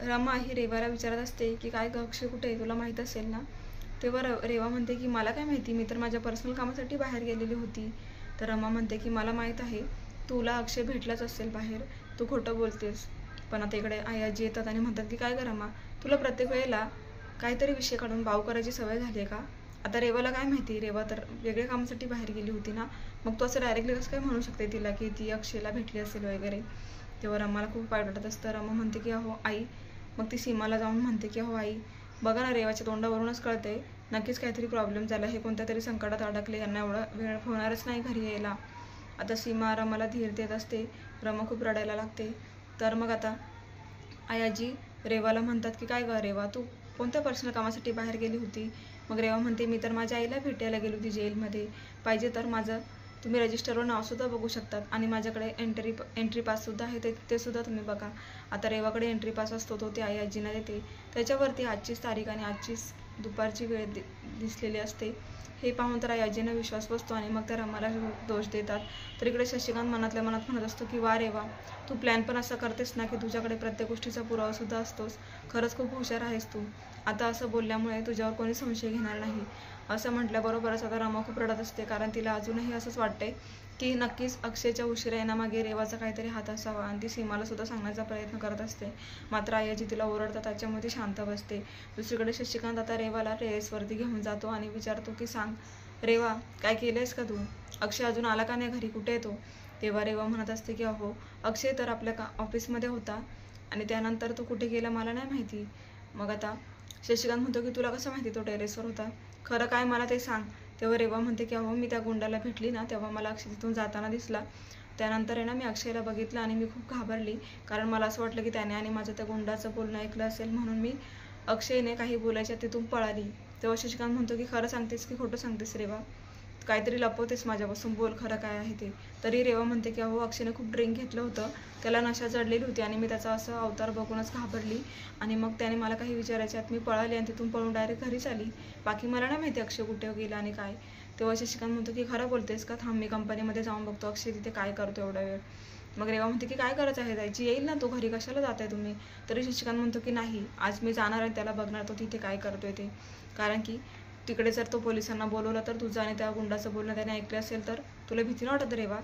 रमा ही रेवाला विचारत असते की काय ग अक्षय कुठे आहे, तुला माहीत असेल ना. तेव्हा रेवा म्हणते की मला काय माहिती, मी तर माझ्या पर्सनल कामासाठी बाहेर गेलेली होती. तर रमा म्हणते की मला माहीत आहे तुला अक्षय भेटलाच असेल बाहेर, तू खोटं बोलतेस. पण आता इकडे आयाजी येतात आणि म्हणतात की काय ग रमा, तुला प्रत्येक वेळेला काहीतरी विषय काढून बाव करायची सवय झाली आहे का. आता रेवाला काय माहिती, रेवा तर वेगळ्या कामासाठी बाहेर गेली होती ना, मग तू असं डायरेक्टली कसं काय म्हणू शकते तिला की ती अक्षयला भेटली असेल वगैरे. तेव्हा रमाला खूप वाईट वाटत असतं. रमा म्हणते की अहो आई, मग ती सीमाला जाऊन म्हणते की अहो आई, बघा ना रेवाच्या तोंडावरूनच कळते नक्कीच काहीतरी प्रॉब्लेम झाला, हे कोणत्या तरी संकटात अडकले, यांना एवढा वेळ होणारच नाही घरी यायला. आता सीमा रमाला धीर देत असते. रमा खूप रडायला लागते. तर मग आता आयाजी रेवाला म्हणतात की काय ग रेवा, तू कोणत्या पर्सनल कामासाठी बाहेर गेली होती. मग रेवा म्हणते मी तर माझ्या आईला भेटायला गेली होती जेलमध्ये, पाहिजे तर माझं तुम्ही रजिस्टरवर नावसुद्धा बघू शकतात आणि माझ्याकडे एंट्री पाससुद्धा आहे, ते सुद्धा तुम्ही बघा. आता रेवाकडे एंट्री पास असतो, तो ते आजींना देते. त्याच्यावरती आजचीच तारीख आणि आजचीच दुपारची वेळ दिसलेली असते. हे पाहून तर आजींना विश्वास बसतो आणि मग त्या रमाला दोष देतात. तर इकडे शशिकांत मनातल्या मनात म्हणत असतो की वा रेवा, तू प्लॅन पण असा करतेस ना की तुझ्याकडे प्रत्येक गोष्टीचा पुरावासुद्धा असतोच, खरंच खूप हुशार आहेस तू. आता असं बोलल्यामुळे तुझ्यावर कोणी संशय घेणार नाही. असं म्हटल्याबरोबरच आता रमा खूप रडत असते, कारण तिला अजूनही असंच वाटतंय की नक्कीच अक्षयच्या उशिरा येण्यामागे रेवाचा काहीतरी हात असावा आणि ती सीमाला सुद्धा सांगण्याचा प्रयत्न करत असते. मात्र आयाजी तिला ओरडतात, त्याच्यामध्ये शांत बसते. दुसरीकडे शशिकांत आता रेवाला टेरेसवरती घेऊन जातो आणि विचारतो की सांग रेवा, काय केलंयस का तू, अक्षय अजून आला का नाही घरी, कुठे येतो. तेव्हा रेवा म्हणत असते की अहो अक्षय तर आपल्या ऑफिसमध्ये होता आणि त्यानंतर तो कुठे गेला मला नाही माहिती. मग आता शशिकांत म्हणतो की तुला कसं माहिती तो टेरेसवर होता, खरं काय मला ते सांग. तेव्हा रेवा म्हणते की अहो मी त्या गुंडाला भेटली ना, तेव्हा मला अक्षय तिथून जाताना दिसला. त्यानंतर आहे ना मी अक्षयला बघितलं आणि मी खूप घाबरली, कारण मला असं वाटलं की त्याने आणि माझं त्या गुंडाचं बोलणं ऐकलं असेल, म्हणून मी अक्षयने काही बोलायच्या तिथून पळाली. तेव्हा शशिकांत म्हणतो की खरं सांगतेस की खोटं सांगतेस रेवा, काहीतरी लपवतेस माझ्यापासून, बोल खरं काय आहे ते. तरी रेवा म्हणते की अहो अक्षयने खूप ड्रिंक घेतलं होतं, त्याला नशा चढलेली होती आणि मी त्याचा असं अवतार बघूनच घाबरली आणि मग त्याने मला काही विचारायच्यात मी पळाली आणि तिथून पळून डायरेक्ट घरीच आली. बाकी मला नाही माहिती अक्षय कुठे गेला आणि काय. तेव्हा शशिकांत म्हणतो की खरं बोलतेस का, थांब मी कंपनीमध्ये जाऊन बघतो अक्षय तिथे काय करतो एवढा वेळ. मग रेवा म्हणते की काय करायचं आहे जायची, येईल ना तो घरी, कशाला जात आहे तुम्ही. तरी शशिकांत म्हणतो की नाही, आज मी जाणार आहे त्याला बघणार तो तिथे काय करतोय ते, कारण की तिकडे जर तो पोलिसांना बोलवला तर तुझं आणि त्या गुंडाचं बोलणं त्याने ऐकलं असेल तर तुला भीती नाही वाटत रेवा,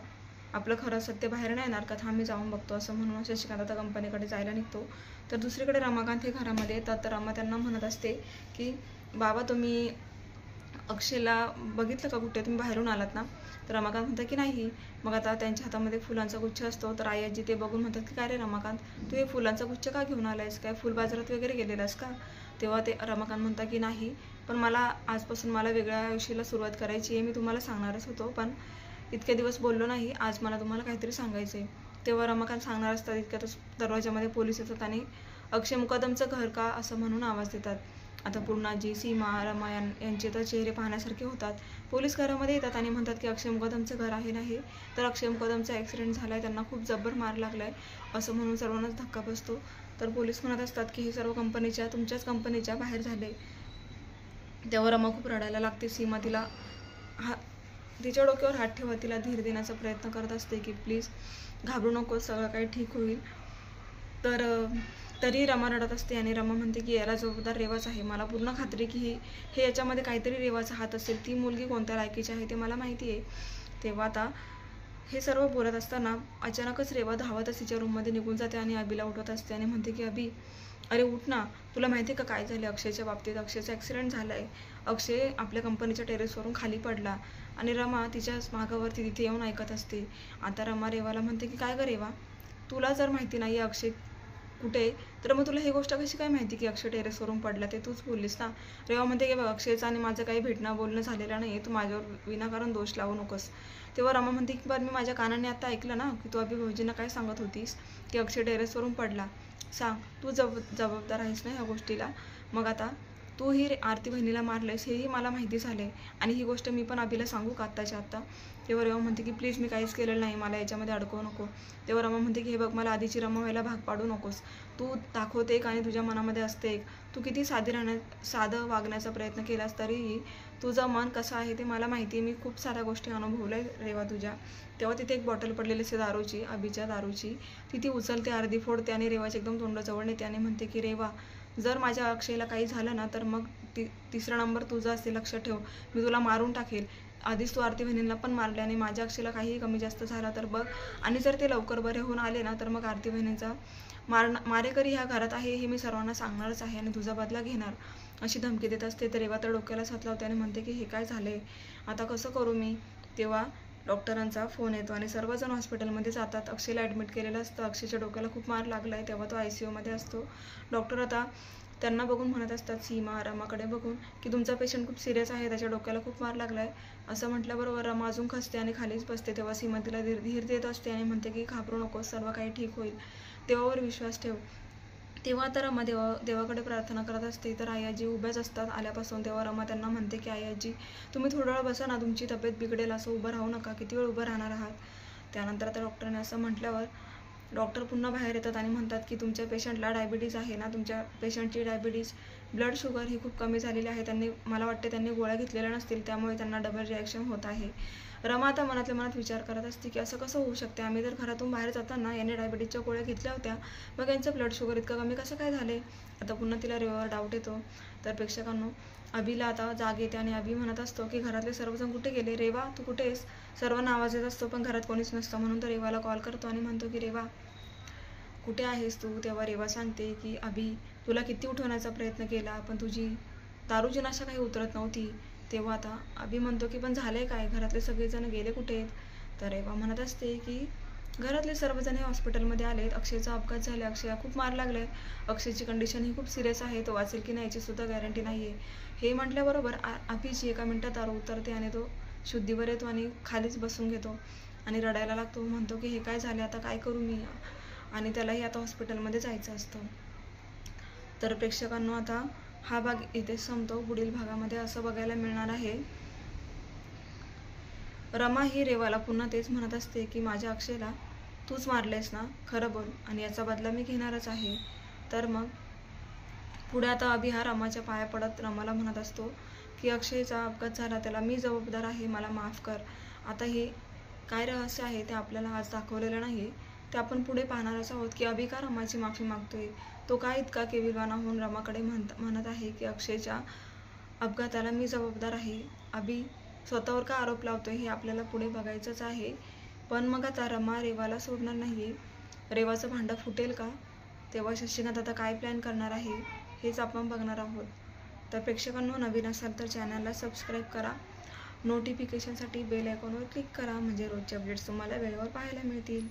आपलं खरं सत्य बाहेर नाही येणार का, थांब मी जाऊन बघतो. असं म्हणून शशिकांत आता कंपनीकडे जायला निघतो. तर दुसरीकडे रमाकांत हे घरामध्ये येतात. तर रमा त्यांना म्हणत असते की बाबा तुम्ही अक्षयला बघितलं का कुठे, तुम्ही बाहेरून आलात ना. तर रमाकांत म्हणतात की नाही. मग आता त्यांच्या हातामध्ये फुलांचा गुच्छ असतो. तर आजी ते बघून म्हणतात की काय रे रमाकांत, तू हे फुलांचा गुच्छ का घेऊन आलायस, काय फुल बाजारात वगैरे गेलेलास का. तेव्हा ते रमाकांत म्हणतात की नाही, पण मला आजपासून मला वेगळ्या आयुष्याला सुरुवात करायची आहे, मी तुम्हाला सांगणारच होतो, पण इतके दिवस बोललो नाही, आज मला तुम्हाला काहीतरी सांगायचं आहे. तेव्हा रमाकांत सांगणार असतात इतक्यातच दरवाजामध्ये पोलीस येतात आणि अक्षय मुकदमचं घर का असं म्हणून आवाज देतात. आता पूर्णाजी, सीमा, रमा यांचे तर चेहरे पाहण्यासारखे होतात. पोलीस घरामध्ये येतात आणि म्हणतात की अक्षय मुकदमचं घर आहे ना हे, तर अक्षय मुकदमचा ॲक्सिडेंट झाला आहे, त्यांना खूप जब्बर मार लागला आहे असं म्हणून सर्वांनाच धक्का बसतो. तर पोलीस म्हणत असतात की हे सर्व तुमच्याच कंपनीच्या बाहेर झाले. तेव्हा रमा खूप रडायला लागते. सीमा तिच्या डोक्यावर हात ठेवत तिला धीर देण्याचा प्रयत्न करत असते की प्लीज घाबरू नको, सगळं काही ठीक होईल. तर तरी रमा रडत असते आणि रमा म्हणते की याला जबाबदार रेवाच आहे, मला पूर्ण खात्री की हे याच्यामध्ये काहीतरी रेवाचा हात असेल, ती मुलगी कोणत्या लायकीची आहे ते मला माहिती आहे. तेव्हा आता हे सर्व बोलत असताना अचानकच रेवा धावतच तिच्या रूममध्ये निघून जाते आणि अभिला उठवत असते आणि म्हणते की अभि, अरे उठ ना, तुला माहिती आहे का काय झालं अक्षयच्या बाबतीत, अक्षयचा ॲक्सिडेंट झाला आहे, अक्षय आपल्या कंपनीच्या टेरेसवरून खाली पडला. आणि रमा तिच्याच मागावरती तिथे येऊन ऐकत असते. आता रमा रेवाला म्हणते की काय ग रेवा, तुला जर माहिती नाही आहे अक्षय कुठे, तर मग तुला ही गोष्ट कशी काय माहिती की अक्षय टेरेसवरून पडला, ते तूच बोललीस ना. रेवा म्हणते की बघ अक्षयचं आणि माझं काही भेटणं बोलणं झालेलं नाही, तू माझ्यावर विनाकारण दोष लावू नकोस. तेव्हा रमा म्हणते की बरं मी माझ्या कानाने आता ऐकलं ना की तू अभि भाऊजींना काय सांगत होतीस की अक्षय टेरेसवरून पडला, सांग तू जबाबदार आहेस ना ह्या गोष्टीला. मग आता तू ही आरती बहिणीला मारलेस हेही मला माहिती झाले आणि ही गोष्ट मी पण अभिला सांगू का आत्ताच्या आत्ता. तेव्हा रमा म्हणते की प्लीज मी काहीच केलेलं नाही, मला याच्यामध्ये अडकवू नको. तेव्हा रमा म्हणते की हे बघ, मला आधीची रमा व्हायला भाग पाडू नकोस. तू दाखवते एक आणि तुझ्या मनामध्ये असते एक. तू किती साधं वागण्याचा प्रयत्न केलास तरीही तुझं मन कसं आहे ते मला माहिती आहे. मी खूप साऱ्या गोष्टी अनुभवल्या रेवा तुझ्या. तेव्हा तिथे एक बॉटल पडलेली असते दारूची, अभिच्या दारूची. ती उचलते, अर्धी फोडते आणि रेवाची एकदम तोंडाजवळ नेते आणि म्हणते की रेवा, जर माझ्या अक्षयला काही झालं ना तर मग तिसरा नंबर तुझा असते, लक्ष ठेव. मी तुला मारून टाकेल. आधीच तू आरती बहिणींना पण मारले आणि माझ्या अक्षयला काहीही कमी जास्त झाला तर बघ. आणि जर ते लवकर बरे होऊन आले ना तर मग आरती बहिणींचा मारेकरी ह्या घरात आहे हे मी सर्वांना सांगणारच आहे आणि तुझा बदला घेणार, अशी धमकी देत असते. तर रेवा तर डोक्याला हात लावते आणि म्हणते की हे काय झाले, आता कसं करू मी. तेव्हा डॉक्टरांचा फोन येतो आणि सर्वजण हॉस्पिटलमध्ये जातात. अक्षयला ॲडमिट केलेलं असतं. अक्षयच्या डोक्याला खूप मार लागला आहे. तेव्हा तो ICUमध्ये असतो. डॉक्टर आता त्यांना बघून म्हणत असतात, सीमा रमाकडे बघून, की तुमचा पेशंट खूप सिरियस आहे, त्याच्या डोक्याला खूप मार लागला आहे. असं म्हटल्याबरोबर रमा अजून खसते आणि खालीच बसते. तेव्हा सीमा तिला धीर देत असते आणि म्हणते की घाबरू नकोस, सर्व काही ठीक होईल, देवावर विश्वास ठेव. तेव्हा आता रमा देवाकडे प्रार्थना करत असते. तर आयाजी उभ्याच असतात आल्यापासून. तेव्हा रमा त्यांना म्हणते की आयाजी, तुम्ही थोडा वेळ बसा ना, तुमची तब्येत बिघडेल, असं उभं राहू नका, किती वेळ उभं राहणार आहात. त्यानंतर आता डॉक्टरने असं म्हटल्यावर डॉक्टर पुन्हा बाहेर येतात आणि म्हणतात की तुमच्या पेशंटला डायबिटीज आहे ना, तुमच्या पेशंटची डायबिटीज, ब्लड शुगर ही खूप कमी झालेली आहे. मला वाटते त्यांनी गोळ्या घेतलेल्या नसतील, त्यामुळे त्यांना डबल रिॲक्शन होत आहे. रमा आता मनातल्या मनात विचार करत असते की असं कसं होऊ शकते, आम्ही तर घरातून बाहेर जाताना याने डायबिटीजच्या गोळ्या घेतल्या होत्या, मग यांचं ब्लड शुगर इतकं कमी कसं काय झाले. आता पुन्हा तिला रेवावर डाऊट येतो. तर प्रेक्षकांनो, अभिला आता जाग येते आणि अभि म्हणत असतो की घरातले सर्वजण कुठे गेले, रेवा तू कुठे आहेस. सर्वांना आवाज येत असतो पण घरात कोणीच नसतं. म्हणून तर रेवाला कॉल करतो आणि म्हणतो की रेवा कुठे आहेस तू. तेव्हा रेवा सांगते की अभि, तुला किती उठवण्याचा प्रयत्न केला पण तुझी दारूची नशा काही उतरत नव्हती. तेव्हा आता अभि म्हणतो की पण झालंय काय, घरातले सगळेजण गेले कुठे. तर रेवा म्हणत असते की घरातले सर्वजण हे हॉस्पिटलमध्ये आलेत, अक्षयचा अपघात झाला, अक्षयला खूप मार लागलाय, अक्षयची कंडिशन ही खूप सिरियस आहे, तो वाचेल की नाही याची सुद्धा गॅरंटी नाही आहे. हे म्हटल्याबरोबर अभिची एका मिनिटात दारू उतरते आणि तो शुद्धीवर येतो आणि खालीच बसून घेतो आणि रडायला लागतो. म्हणतो की हे काय झाले, आता काय करू मी, आणि त्यालाही आता हॉस्पिटलमध्ये जायचं असतं. तर प्रेक्षकांनो, आता हा भाग इथेच संपतो. पुढील भागामध्ये असं बघायला मिळणार आहे, रमा ही रेवाला पुन्हा तेच म्हणत असते की माझ्या अक्षयला तूच मारलेस ना, खरं बोल आणि याचा बदला मी घेणारच आहे. तर मग पुढे आता अभि हा रमाच्या पाया पडत रमाला म्हणत असतो की अक्षयचा अपघात झाला, त्याला मी जबाबदार आहे, मला माफ कर. आता हे काय रहस्य आहे ते आपल्याला आज दाखवलेलं नाही, ते आपण पुढे पाहणारच आहोत की अभि का रमाची माफी मागतोय. तो काय इतका केविलवाना होऊन रमाकडे म्हणत आहे की अक्षयच्या अपघाताला मी जबाबदार आहे. अभि स्वतःवर का आरोप लावतोय हे आपल्याला पुढे बघायचंच आहे. पण मग आता रमा रेवाला सोडणार नाहीये. रेवाचं भांडं फुटेल का, तेव्हा शशिकांत आता काय प्लॅन करणार आहे हेच आपण बघणार आहोत. तर प्रेक्षकांनो, नवीन असाल तर चॅनलला सबस्क्राईब करा, नोटिफिकेशनसाठी बेल आयकॉनवर क्लिक करा, म्हणजे रोजचे अपडेट्स तुम्हाला वेळेवर पाहायला मिळतील.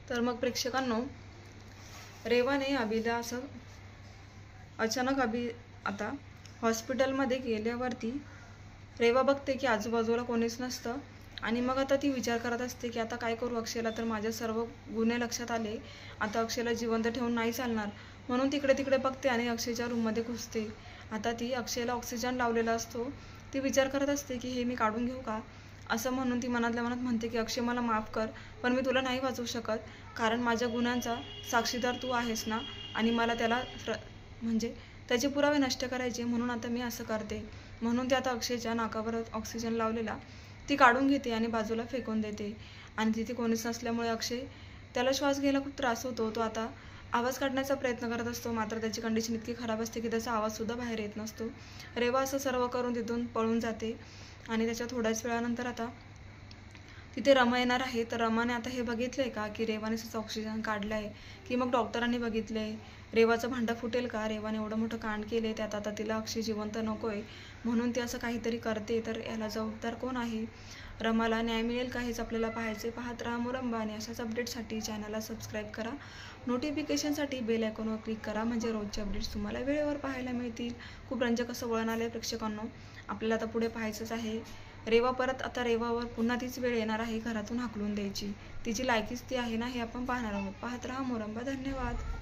तर मग प्रेक्षकांनो, रेवाने अभिला असं अचानक आता हॉस्पिटलमध्ये गेल्यावरती रेवा बघते की आजूबाजूला कोणीच नसतं आणि मग आता ती विचार करत असते की आता काय करू अक्षयला, तर माझे सर्व गुन्हे लक्षात आले, आता अक्षयला जिवंत ठेवून नाही चालणार, म्हणून तिकडे तिकडे बघते आणि अक्षयच्या रूममध्ये घुसते. आता ती अक्षयला ऑक्सिजन लावलेला असतो, ती विचार करत असते की हे मी काढून घेऊ का, असं म्हणून ती मनातल्या मनात म्हणते की अक्षय मला माफ कर, पण मी तुला नाही वाचवू शकत, कारण माझ्या गुन्ह्यांचा साक्षीदार तू आहेस ना, आणि मला त्याला म्हणजे त्याचे पुरावे नष्ट करायचे, म्हणून आता मी असं करते. म्हणून ती आता अक्षयच्या नाकावर ऑक्सिजन लावलेला ती काढून घेते आणि बाजूला फेकून देते. आणि तिथे कोणीच नसल्यामुळे अक्षय त्याला श्वास घ्यायला खूप त्रास होतो. तो आता आवाज काढण्याचा प्रयत्न करत असतो, मात्र त्याची कंडिशन इतकी खराब असते की त्याचा आवाजसुद्धा बाहेर येत नसतो. रेवा असं सर्व करून तिथून पळून जाते आणि त्याच्या थोड्याच वेळानंतर आता तिथे रमा येणार आहे. तर रमाने आता हे बघितलंय का की रेवाने त्याचं ऑक्सिजन काढलं आहे, की मग डॉक्टरांनी बघितलंय, रेवाचं भांडं फुटेल का, रेवाने एवढं मोठं कांड केले, त्यात आता तिला अक्षय जिवंत नकोय म्हणून ती असं काहीतरी करते, तर याला जबाबदार कोण आहे, रमाला न्याय मिळेल का, हेच आपल्याला पाहायचे. पाहत राहा मोरंबा आणि अशाच अपडेटसाठी चॅनलला सबस्क्राईब करा, नोटिफिकेशनसाठी बेल आयकॉनवर क्लिक करा, म्हणजे रोजचे अपडेट्स तुम्हाला वेळेवर पाहायला मिळतील. खूप रंजक असं वळण आलं आहे प्रेक्षकांनो, आपल्याला आता पुढे पाहायचंच आहे. आता रेवावर पुन्हा तीच वेळ येणार आहे घरातून हाकलून द्यायची, तिची लायकीच ती आहे ना, हे आपण पाहणार आहोत. पाहत राहा मोरंबा. धन्यवाद.